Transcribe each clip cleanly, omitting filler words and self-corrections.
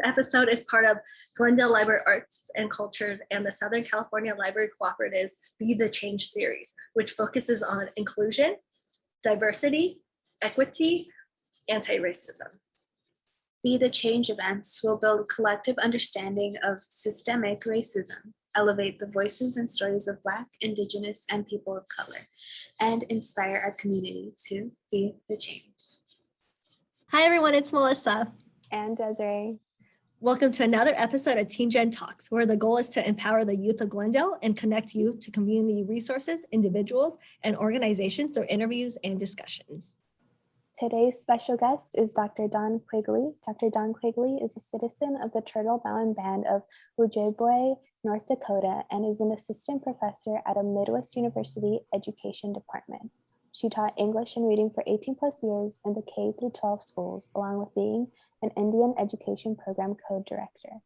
episode is part of Glendale Library Arts and Cultures and the Southern California Library Cooperative's Be the Change series, which focuses on inclusion, diversity, equity, anti-racism. Be the Change events will build collective understanding of systemic racism, elevate the voices and stories of Black, Indigenous, and people of color, and inspire our community to be the change. Hi everyone, it's Melissa. And Desiree. Welcome to another episode of Teen Gen Talks, where the goal is to empower the youth of Glendale and connect youth to community resources, individuals, and organizations through interviews and discussions. Today's special guest is Dr. Dawn Quigley. Dr. Dawn Quigley is a citizen of the Turtle Mountain Band of Ojibwe, North Dakota, and is an assistant professor at a Midwest University education department. She taught English and reading for 18 plus years in the K through 12 schools, along with being an Indian Education Program co-director.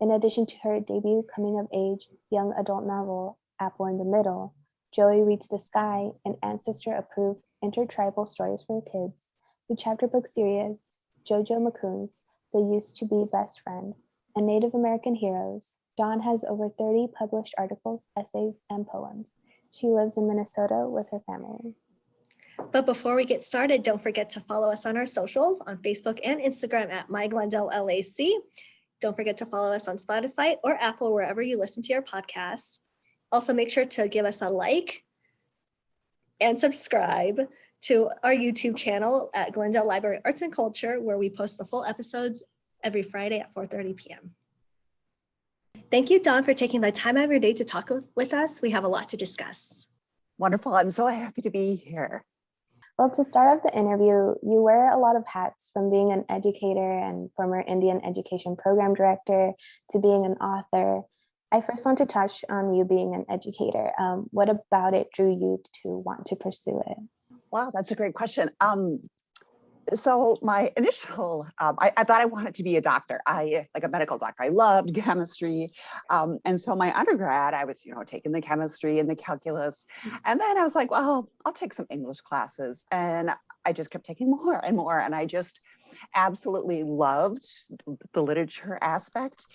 In addition to her debut coming-of-age young adult novel, Apple in the Middle, Joey Reads the Sky, an Ancestor Approved Intertribal Stories for Kids, the chapter book series, Jo Jo Makoons, The Used to Be Best Friend, and Native American Heroes, Dawn has over 30 published articles, essays, and poems. She lives in Minnesota with her family. But before we get started, don't forget to follow us on our socials on Facebook and Instagram at MyGlendaleLAC. Don't forget to follow us on Spotify or Apple, wherever you listen to your podcasts. Also, make sure to give us a like and subscribe to our YouTube channel at Glendale Library Arts and Culture, where we post the full episodes every Friday at 4:30 p.m. Thank you, Dawn, for taking the time out of your day to talk with us. We have a lot to discuss. Wonderful. I'm so happy to be here. Well, to start off the interview, you wear a lot of hats, from being an educator and former Indian Education Program Director to being an author. I first want to touch on you being an educator. What about it drew you to want to pursue it? Wow, that's a great question. So my initial, I thought I wanted to be a doctor. Like a medical doctor. I loved chemistry. And so my undergrad, I was, taking the chemistry and the calculus. And then I was like, well, I'll take some English classes. And I just kept taking more and more. And I just absolutely loved the literature aspect.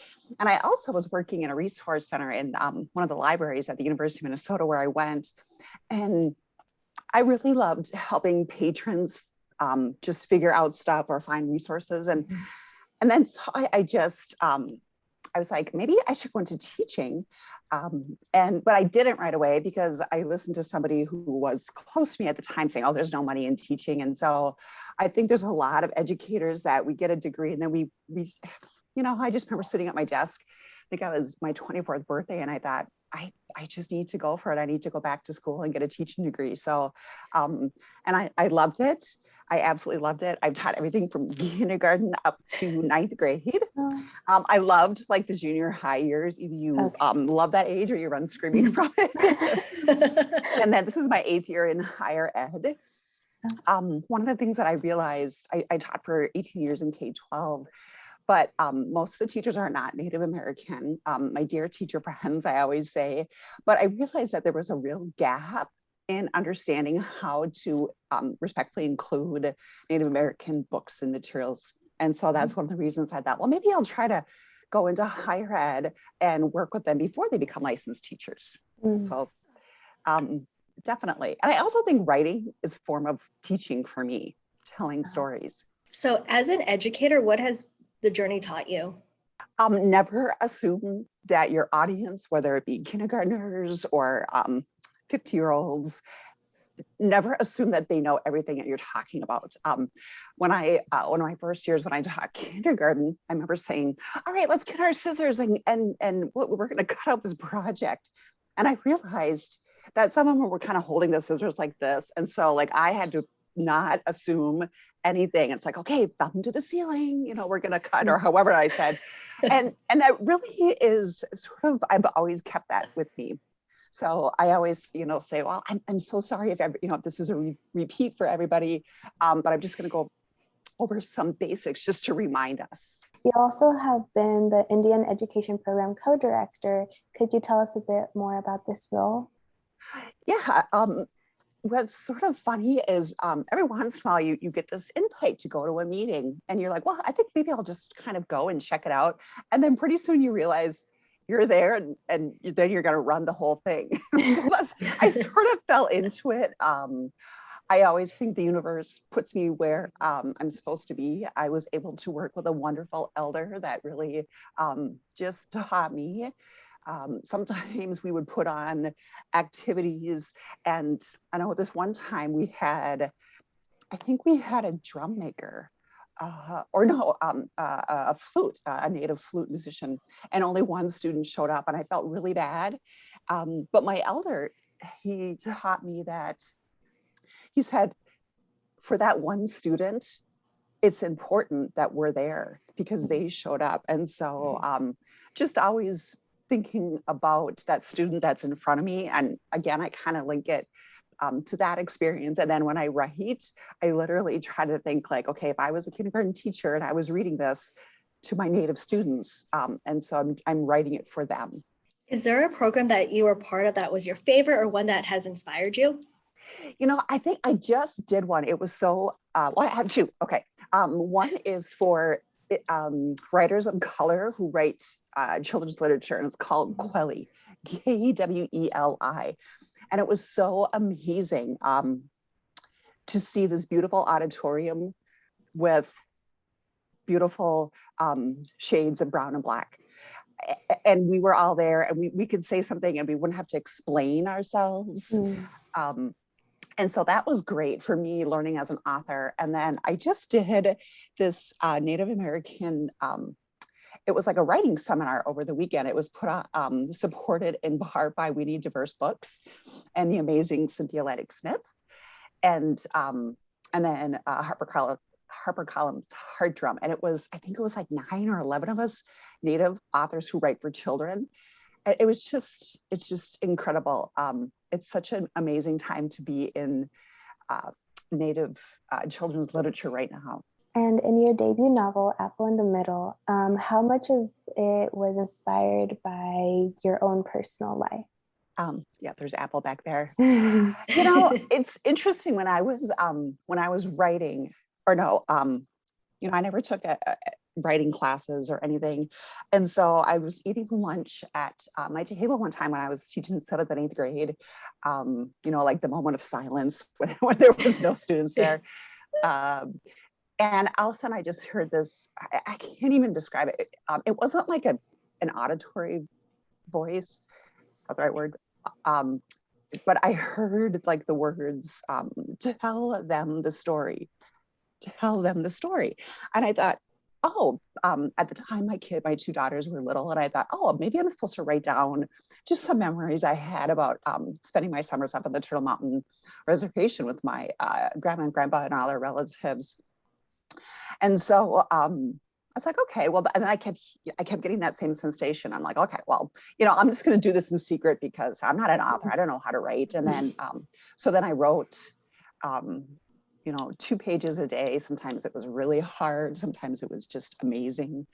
And I also was working in a resource center in one of the libraries at the University of Minnesota, where I went. And I really loved helping patrons just figure out stuff or find resources. And then so I was like, maybe I should go into teaching. But I didn't right away, because I listened to somebody who was close to me at the time saying, oh, there's no money in teaching. And so I think there's a lot of educators that we get a degree and then we I just remember sitting at my desk. I think it was my 24th birthday. And I thought, I just need to go for it. I need to go back to school and get a teaching degree. So, and I loved it. I absolutely loved it. I've taught everything from kindergarten up to 9th grade. I loved like the junior high years. Either you love that age or you run screaming from it. And then this is my 8th year in higher ed. One of the things that I realized, I taught for 18 years in K-12, but most of the teachers are not Native American. My dear teacher friends, I always say, but I realized that there was a real gap in understanding how to respectfully include Native American books and materials. And so that's one of the reasons I thought, well, maybe I'll try to go into higher ed and work with them before they become licensed teachers. So definitely. And I also think writing is a form of teaching for me, telling stories. So as an educator, what has the journey taught you? Never assume that your audience, whether it be kindergartners or 50-year-olds, never assume that they know everything that you're talking about. When one of my first years when I taught kindergarten, I remember saying, all right, let's get our scissors and we're going to cut out this project. And I realized that some of them were kind of holding the scissors like this. And so like I had to not assume anything. It's like, okay, thumb to the ceiling, we're going to cut, or however I said. And that really is sort of, I've always kept that with me. So I always, say, well, I'm so sorry if this is a repeat for everybody, but I'm just going to go over some basics just to remind us. You also have been the Indian Education Program co-director. Could you tell us a bit more about this role? Yeah. what's sort of funny is every once in a while you get this invite to go to a meeting and you're like, well, I think maybe I'll just kind of go and check it out. And then pretty soon you realize you're there and then you're going to run the whole thing. I sort of fell into it. I always think the universe puts me where I'm supposed to be. I was able to work with a wonderful elder that really just taught me. Sometimes we would put on activities, and I know this one time I think we had a drum maker, a flute, a native flute musician, and only one student showed up, and I felt really bad. But my elder, he taught me that, he said, for that one student, it's important that we're there because they showed up. And so just always thinking about that student that's in front of me. And again, I kind of link it to that experience. And then when I write, I literally try to think like, okay, if I was a kindergarten teacher and I was reading this to my native students, and so I'm writing it for them. Is there a program that you were part of that was your favorite or one that has inspired you? You know, I think I just did one. It was so, well, I have two. Okay. One is for writers of color who write children's literature, and it's called Kweli, Kweli. And it was so amazing to see this beautiful auditorium with beautiful shades of brown and black. And we were all there, and we could say something and we wouldn't have to explain ourselves. And so that was great for me learning as an author. And then I just did this Native American, it was like a writing seminar over the weekend. It was put on, supported in part by We Need Diverse Books and the amazing Cynthia Laddick Smith. And then HarperCollins Heart Drum. And it was, I think it was like 9 or 11 of us Native authors who write for children. It was just, it's just incredible. It's such an amazing time to be in Native children's literature right now. And in your debut novel, Apple in the Middle, how much of it was inspired by your own personal life? Yeah, there's Apple back there. You know, it's interesting when I was writing, or no, you know, I never took writing classes or anything. And so I was eating lunch at my table one time when I was teaching 7th and 8th grade, you know, like the moment of silence when there was no students there. And all of a sudden I just heard this, I can't even describe it. It wasn't like an auditory voice, not the right word. But I heard like the words, tell them the story. And I thought, oh, at the time my 2 daughters were little, and I thought, oh, maybe I'm supposed to write down just some memories I had about spending my summers up on the Turtle Mountain Reservation with my grandma and grandpa and all our relatives. And so I was like, okay, well, and then I kept getting that same sensation. I'm like, okay, well, you know, I'm just going to do this in secret because I'm not an author. I don't know how to write. And then, so then I wrote, you know, 2 pages a day. Sometimes it was really hard. Sometimes it was just amazing.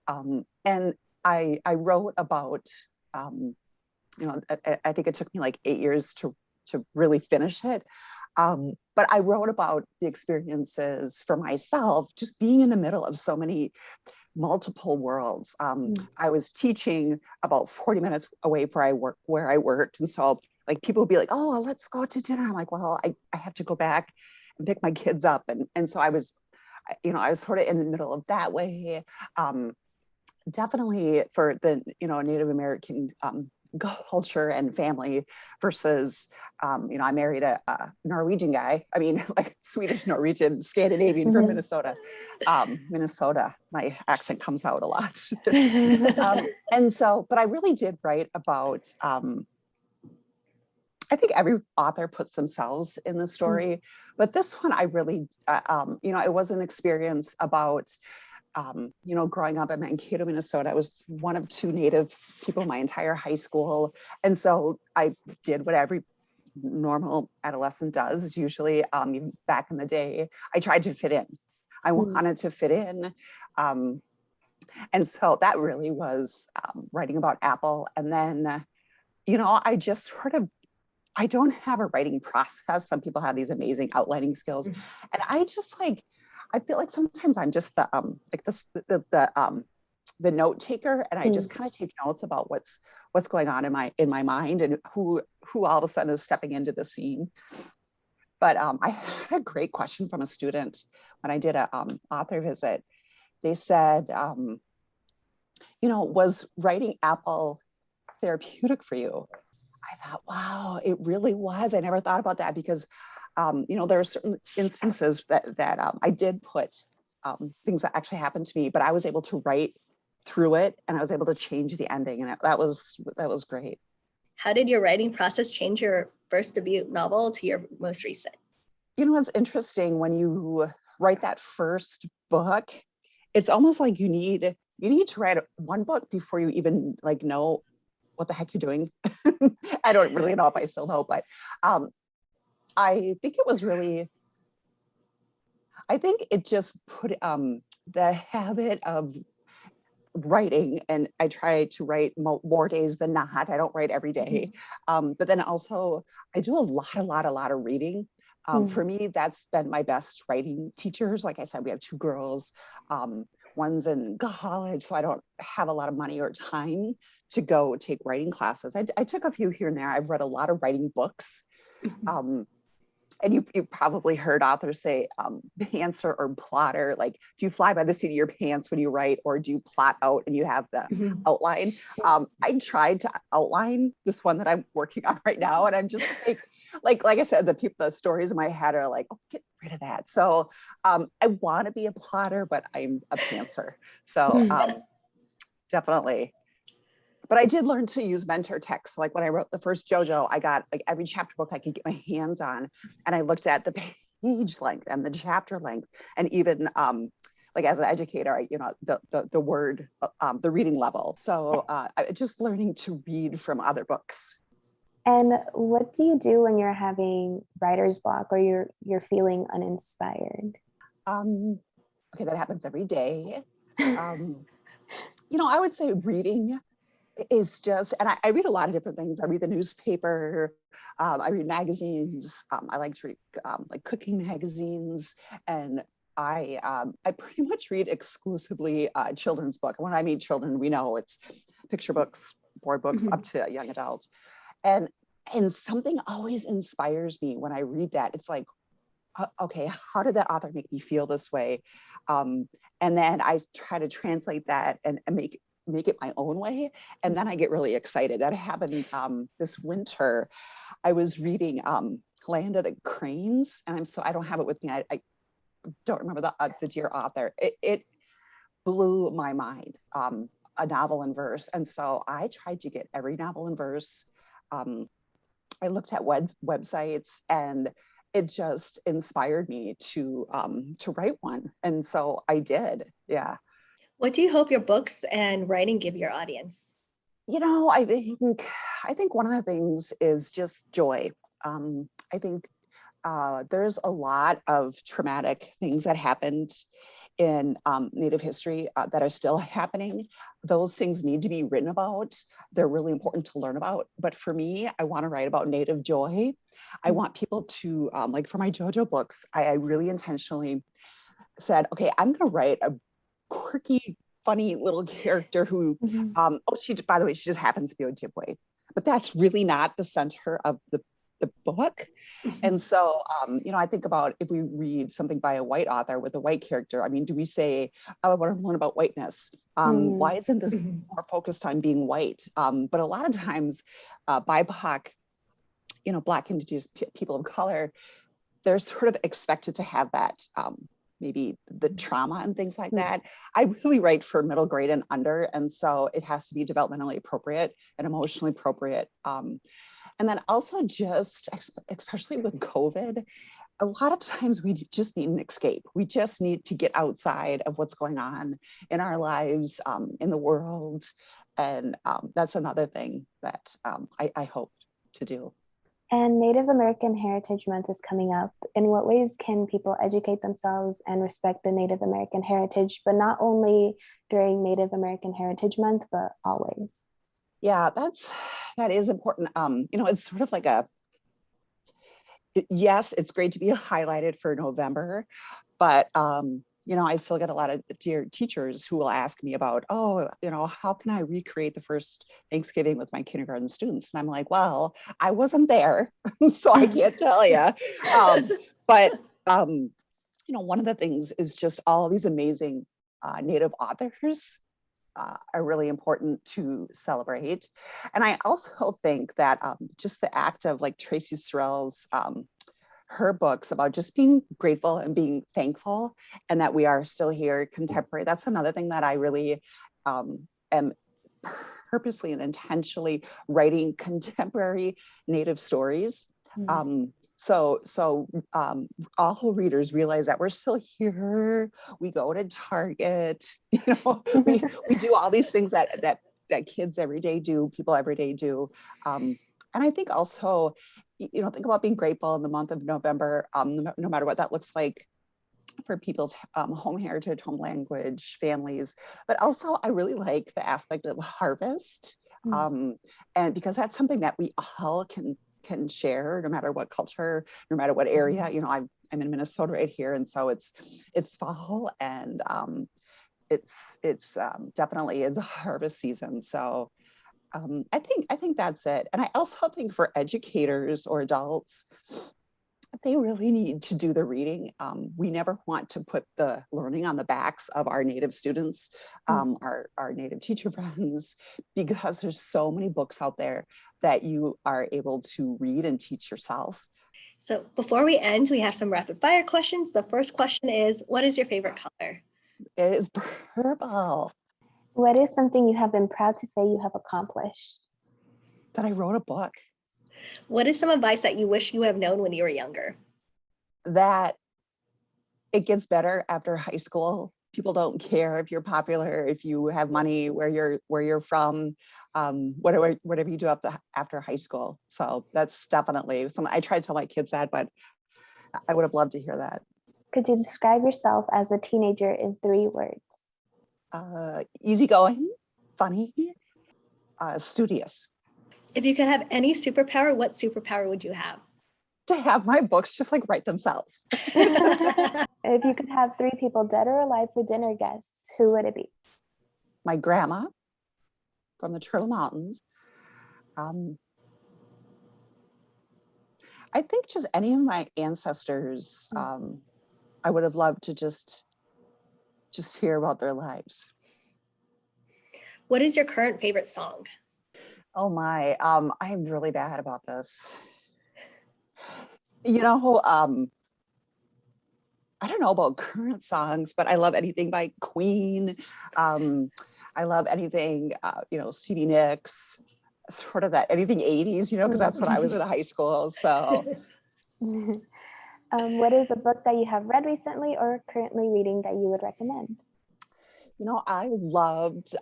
And I wrote about, you know, I think it took me like 8 years to really finish it. But I wrote about the experiences for myself, just being in the middle of so many multiple worlds. I was teaching about 40 minutes away where I worked. And so like people would be like, oh, well, let's go out to dinner. I'm like, well, I have to go back and pick my kids up. And so I was, you know, I was sort of in the middle of that way. Definitely for the, you know, Native American culture and family versus, you know, I married a Norwegian guy. I mean, like Swedish, Norwegian, Scandinavian from Minnesota. Minnesota, my accent comes out a lot. And so, but I really did write about, I think every author puts themselves in the story, but this one I really, you know, it was an experience about, you know, growing up in Mankato, Minnesota. I was one of 2 Native people my entire high school. And so I did what every normal adolescent does, usually back in the day. I tried to fit in. I wanted to fit in. And so that really was writing about Apple. And then, you know, I just sort of, I don't have a writing process. Some people have these amazing outlining skills. And I just like, I feel like sometimes I'm just the note taker, and I just kind of take notes about what's going on in my mind and who all of a sudden is stepping into the scene. But I had a great question from a student when I did a author visit. They said, was writing apple therapeutic for you? I thought, wow, it really was. I never thought about that because, there are certain instances that I did put things that actually happened to me, but I was able to write through it, and I was able to change the ending, and that was great. How did your writing process change your first debut novel to your most recent? It's interesting when you write that first book, it's almost like you need to write one book before you even like know what the heck you're doing. I don't really know if I still know, but I think it just put the habit of writing, and I try to write more days than not. I don't write every day. But then also I do a lot of reading. For me, that's been my best writing teachers. Like I said, we have two girls, one's in college, so I don't have a lot of money or time to go take writing classes. I took a few here and there. I've read a lot of writing books. And you probably heard authors say pantser or plotter. Like, do you fly by the seat of your pants when you write, or do you plot out and you have the outline? I tried to outline this one that I'm working on right now, and I'm just like I said, the stories in my head are like, oh, get rid of that. So I want to be a plotter, but I'm a pantser. So definitely. But I did learn to use mentor text. Like when I wrote the first JoJo, I got like every chapter book I could get my hands on, and I looked at the page length and the chapter length, and even like as an educator, the word, the reading level. So just learning to read from other books. And what do you do when you're having writer's block or you're feeling uninspired? Okay, that happens every day. I would say reading is just, and I read a lot of different things. I read the newspaper, I read magazines. I like to read like cooking magazines, and I pretty much read exclusively children's book. And when I mean children, we know it's picture books, board books, up to young adult. And something always inspires me when I read that. It's like, okay, how did that author make me feel this way? And then I try to translate that and make it my own way. And then I get really excited. That happened this winter. I was reading Land of the Cranes, and I don't have it with me. I don't remember the dear author. It blew my mind, a novel in verse. And so I tried to get every novel in verse. I looked at websites, and it just inspired me to write one. And so I did, yeah. What do you hope your books and writing give your audience? I think one of the things is just joy. I think there's a lot of traumatic things that happened in Native history that are still happening. Those things need to be written about. They're really important to learn about. But for me, I want to write about Native joy. I want people to, like for my JoJo books, I really intentionally said, okay, I'm going to write a quirky, funny little character who, by the way, she just happens to be Ojibwe, but that's really not the center of the book. And so, I think about if we read something by a white author with a white character, do we say, oh, I want to learn about whiteness? Why isn't this more focused on being white? But a lot of times, BIPOC, Black, Indigenous people of color, they're sort of expected to have that, maybe the trauma and things like that. I really write for middle grade and under, and so it has to be developmentally appropriate and emotionally appropriate. And then also just, especially with COVID, a lot of times we just need an escape. We just need to get outside of what's going on in our lives, in the world. And that's another thing that I hope to do. And Native American Heritage Month is coming up. In what ways can people educate themselves and respect the Native American heritage, but not only during Native American Heritage Month, but always? Yeah, that is important. It's sort of like a yes, it's great to be highlighted for November, but I still get a lot of dear teachers who will ask me about, how can I recreate the first Thanksgiving with my kindergarten students? And I'm like, well, I wasn't there, so I can't tell you. But one of the things is just all these amazing Native authors are really important to celebrate. And I also think that just the act of like Tracy Sorrell's her books about just being grateful and being thankful and that we are still here contemporary. That's another thing that I really am purposely and intentionally writing contemporary Native stories. So all readers realize that we're still here. We go to Target, we do all these things that kids every day do, people every day do. And I think also, think about being grateful in the month of November, no matter what that looks like for people's home heritage, home language, families. But also, I really like the aspect of harvest, and because that's something that we all can share, no matter what culture, no matter what area. I'm in Minnesota right here, and so it's fall, and it's definitely is a harvest season. So. I think that's it. And I also think for educators or adults, they really need to do the reading. We never want to put the learning on the backs of our Native students, our Native teacher friends, because there's so many books out there that you are able to read and teach yourself. So before we end, we have some rapid fire questions. The first question is, what is your favorite color? It is purple. What is something you have been proud to say you have accomplished? That I wrote a book. What is some advice that you wish you have known when you were younger? That it gets better after high school. People don't care if you're popular, if you have money, where you're from, whatever you do after high school. So that's definitely something I try to tell my kids that, but I would have loved to hear that. Could you describe yourself as a teenager in 3 words? Easygoing, funny, studious. If you could have any superpower, what superpower would you have? To have my books just like write themselves. If you could have 3 people, dead or alive, for dinner guests, who would it be? My grandma from the Turtle Mountains. I think just any of my ancestors, I would have loved to just hear about their lives. What is your current favorite song? Oh my, I'm really bad about this. I don't know about current songs, but I love anything by Queen. I love anything, Stevie Nicks, sort of that, anything 80s, because that's when I was in high school, so. What is a book that you have read recently or currently reading that you would recommend? I loved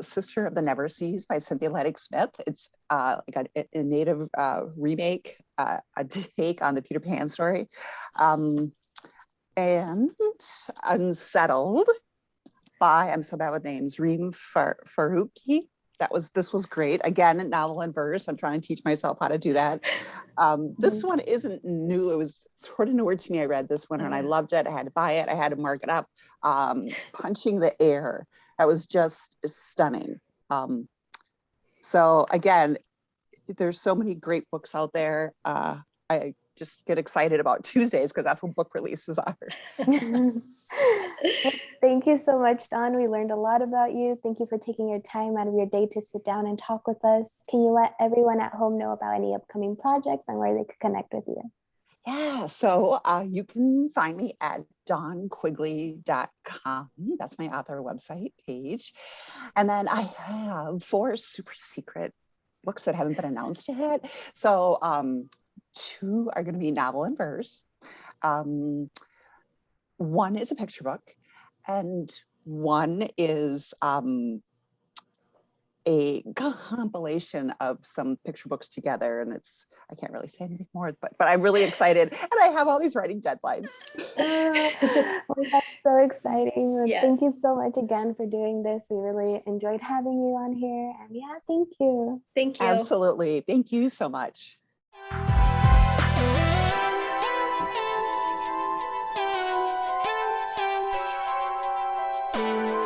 Sister of the Never Seas by Cynthia Lennox Smith. It's like a Native remake, a take on the Peter Pan story. And Unsettled by, I'm so bad with names, Reem Faruqi. This was great. Again, novel and verse. I'm trying to teach myself how to do that. This one isn't new. It was sort of newer to me. I read this one and I loved it. I had to buy it. I had to mark it up. Punching the Air. That was just stunning. So again, there's so many great books out there. I just get excited about Tuesdays because that's when book releases are. Thank you so much, Dawn. We learned a lot about you. Thank you for taking your time out of your day to sit down and talk with us. Can you let everyone at home know about any upcoming projects and where they could connect with you? Yeah, so you can find me at dawnquigley.com. That's my author website page. And then I have 4 super secret books that haven't been announced yet. So 2 are going to be novel and verse. 1 is a picture book, and 1 is a compilation of some picture books together. And I can't really say anything more, but I'm really excited. And I have all these writing deadlines. Well, that's so exciting. Yes. Thank you so much again for doing this. We really enjoyed having you on here. And yeah, thank you. Thank you. Absolutely. Thank you so much. you.